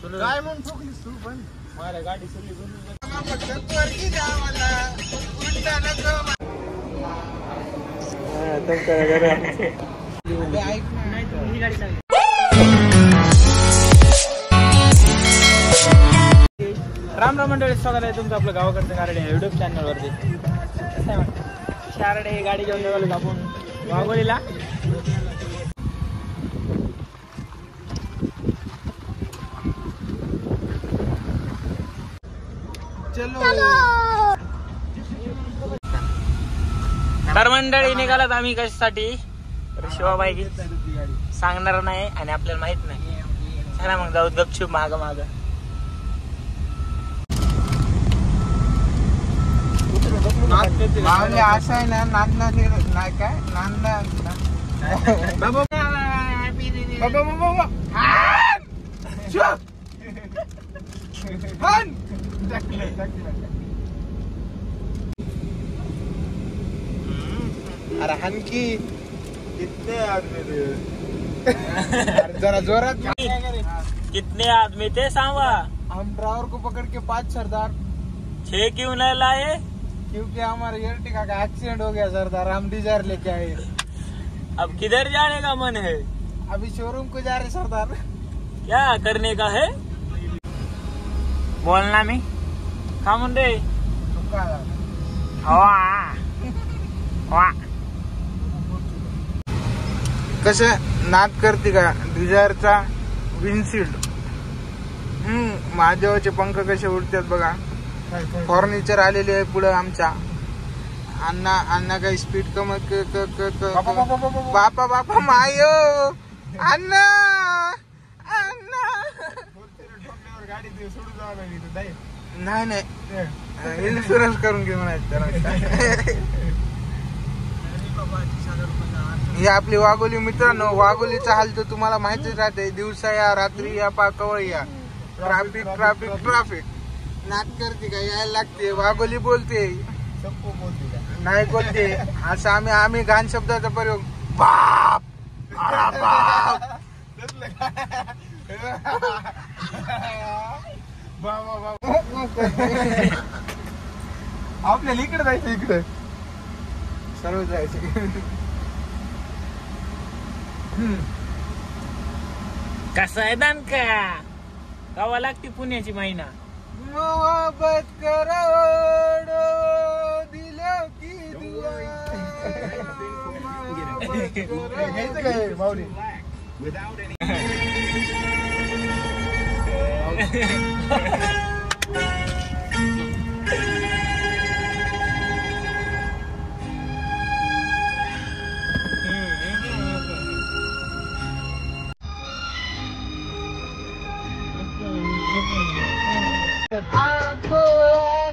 काय म्हणून ठोकलीस तू पण मला गाडी सगळी राम राम मंडळी, स्वागत आहे तुमचं आपलं गावाकडचं गारडे युट्यूब चॅनल वरती. कसं आहे शारडे ही गाडी घेऊन निघालो आपण वाघोलीला. तर मंडळी निघालात आम्ही कशासाठी, शिवाबाई सांगणार नाही आणि आपल्याला माहित नाही. चला मग जाऊ गपचूप माग माग. असं आहे ना, नांदना नाही काय नांदना अरे हनकी कितने आदमी जरा जोरात. कितने आदमी थे सांगा. हम ड्राइवर को पकड़ के 5 सरदार 6 क्यों नहीं लाए, क्योंकि हमारे एर्टिगा का एक्सीडेंट हो गया सरदार. हम डिजायर लेके आए. अब किधर जाने का मन है? अभी शोरूम को जा रहे सरदार. क्या करने का है बोलना में का म्हणते. कसं नाद करते का डिझायरचा विंडशील्ड. महादेवाचे पंख कसे उडतात बघा. फर्निचर आलेले आहे पुढे आमच्या. अण्णा काही स्पीड कम बापा बापा मायो अण्णा अण्णा नाही नाही इन्शुरन्स करून घे म्हणायचं. ही आपली वाघोली मित्रांनो. वाघोलीचा हाल तर तुम्हाला माहितीच राहते. दिवसा या रात्री या कवळ या ट्राफिक ट्राफिक ट्राफिक. नाक करते का यायला लागते. वाघोली बोलते नाही बोलते असं. आम्ही घाण शब्दाचा प्रयोग बाप बाप आपल्याला इकडे जायचं. इकडे सर्व जायचं. कसं आहे दान का गावा लागते पुण्याची महिना. मोहब्बत करोडो दिलो की दुआ. घ्यायचं काय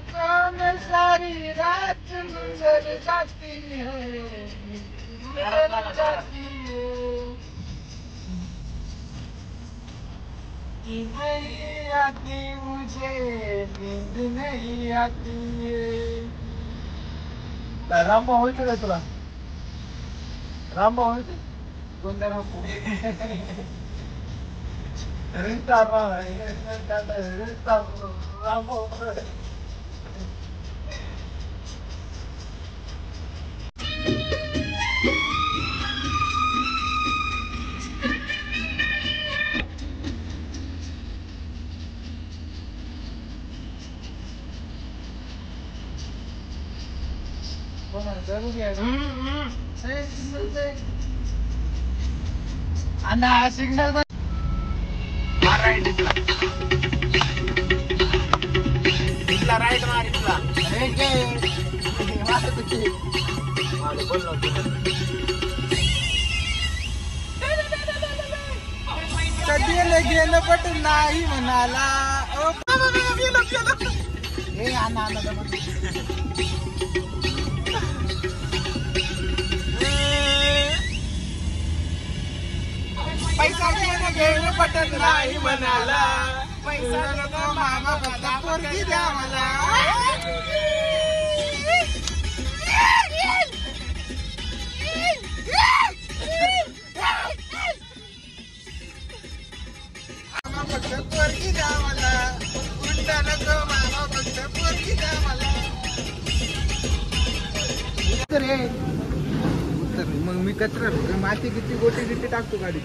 भावने सारी रात गुजर जाती है नहीं आती मुझे नींद नहीं आती है. रामभाऊ होते का तुला. रामभाऊ होते कोणत्या रामभाऊ. रामभाऊ अण्णा सिग्नल राईट मार. कधी गेलं पण नाही म्हणाला. हे अण्णा पैसा गेलं पटत नाही म्हणाला. पैसा मामा बघा पोरगी द्या मला. मामा फक्त पोरगी द्या मला, हुंडा नको मामा फक्त पोरगी द्या मला. मग मी कचरा माती किती गोटी किती टाकतो गाडी.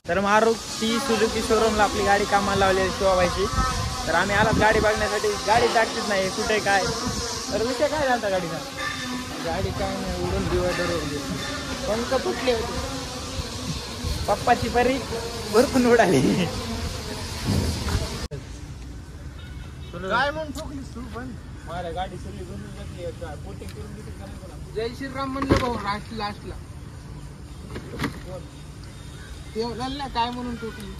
तर मारुती सुझुकी शोरूमला आपली गाडी कामाला लावली शिवाबाईची. तर आम्ही आलात गाडी बघण्यासाठी. गाडी टाकतीच नाही कुठे काय. तर विषय काय झाला गाडीचा? गाडी काय नाही उडून दिवाळीवर गेली. पंख फुटले होते. पप्पाची परी भरपूर उडाली. काय म्हणून ठोकलीस तू पण? माझ्या गाडी सगळी बनवून घेतली. बोटिंग करून घेतली. जय श्रीराम म्हणलं भाऊ लास्टला ना काय म्हणून ठोकली.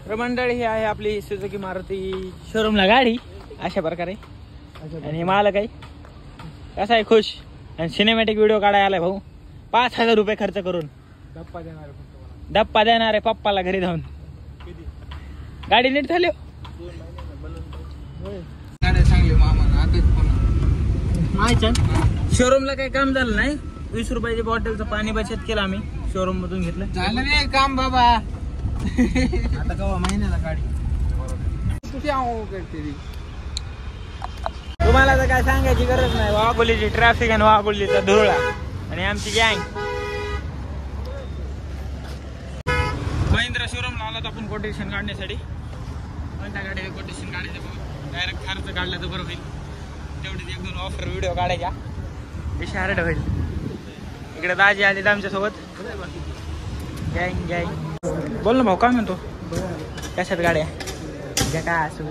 तर मंडळी ही आहे आपली सुझुकी मारुती शोरूमला गाडी अशा प्रकारे. आणि मला काही कसं आहे खुश. आणि सिनेमॅटिक व्हिडिओ काढायला आलाय भाऊ. 5,000 रुपये खर्च करून डप्पा देणार आहे पप्पाला घरी जाऊन. गाडी नीट झाली. गाड्या चांगली मामा आताच शोरूमला काही काम झालं नाही. 20 रुपयाची बॉटलचं पाणी बचत केलं आम्ही. शोरूम मधून घेतलं. झालं नाही काम बाबा. आता कवा महिन्याला गाडी तुझी करते. तुम्हाला तर काय सांगायची गरज नाही. वाघोलीची ट्रॅफिक आणि वाघोलीचा धुळा आणि आमची गँग. महिंद्रा शोरूमला आलात आपण कोटेशन काढण्यासाठी. कोणत्या गाडीला कोटेशन काढायचं डायरेक्ट खर्च काढला तर बरं होईल. तेवढीच 1-2 ऑफर व्हिडिओ काढायच्या. विषय हार्ड होईल. इकडे दाजी आले आमच्या सोबत. गँग गँग बोल ना भाऊ काय म्हणतो. कशात गाड्या घ्या काय असं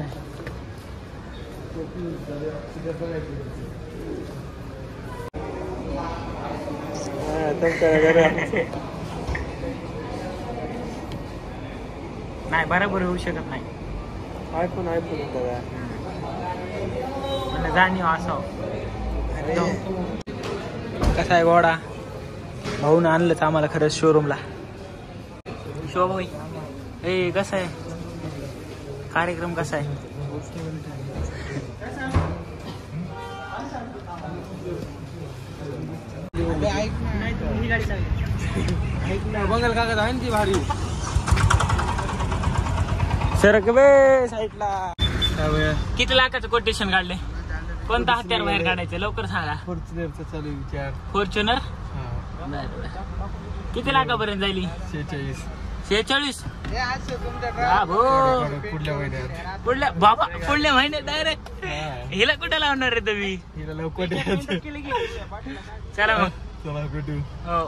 नाही बरोबर होऊ शकत नाही. आयफोन जाणीव असावं. कसा आहे गोडा भाऊन आणलंच आम्हाला खरंच शोरूमला. शोभाई ए कसा आहे कार्यक्रम कसा आहे. बंगाल कागद आहे ती भारी. सरक बे साईडला. किती लाखाचं कोटेशन काढले. कोणता हत्यार बाहेर काढायचं लवकर सांगा. फॉर्च्युनरचा चालू विचार. फॉर्च्युनर किती लाखापर्यंत जाईल. 46. पुढल्या बाबा पुढल्या महिन्यात डायरेक्ट. हिला कुठे लावणार आहे तुम्ही. हिला लवकर चला मग. चला कुठे. हो